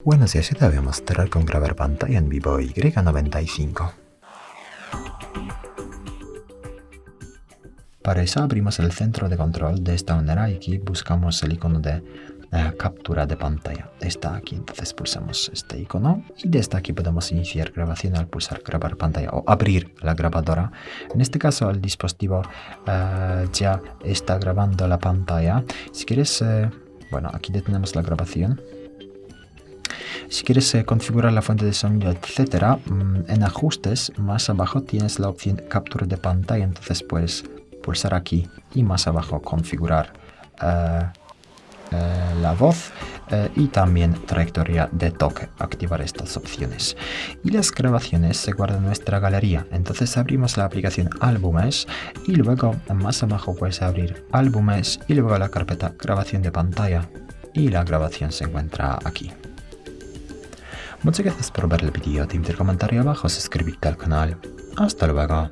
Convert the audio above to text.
Buenos días, yo te voy a mostrar cómo grabar pantalla en VIVO Y95. Para eso abrimos el centro de control de esta manera y aquí buscamos el icono de captura de pantalla. Está aquí, entonces pulsamos este icono y desde aquí podemos iniciar grabación al pulsar grabar pantalla o abrir la grabadora. En este caso el dispositivo ya está grabando la pantalla. Si quieres, bueno, aquí detenemos la grabación. Si quieres configurar la fuente de sonido, etc., en ajustes, más abajo tienes la opción captura de pantalla, entonces puedes pulsar aquí y más abajo configurar la voz y también trayectoria de toque, activar estas opciones. Y las grabaciones se guardan en nuestra galería, entonces abrimos la aplicación álbumes y luego más abajo puedes abrir álbumes y luego la carpeta grabación de pantalla y la grabación se encuentra aquí. Muchas gracias por ver el vídeo, te invito a comentar abajo, suscribirte al canal. Hasta luego.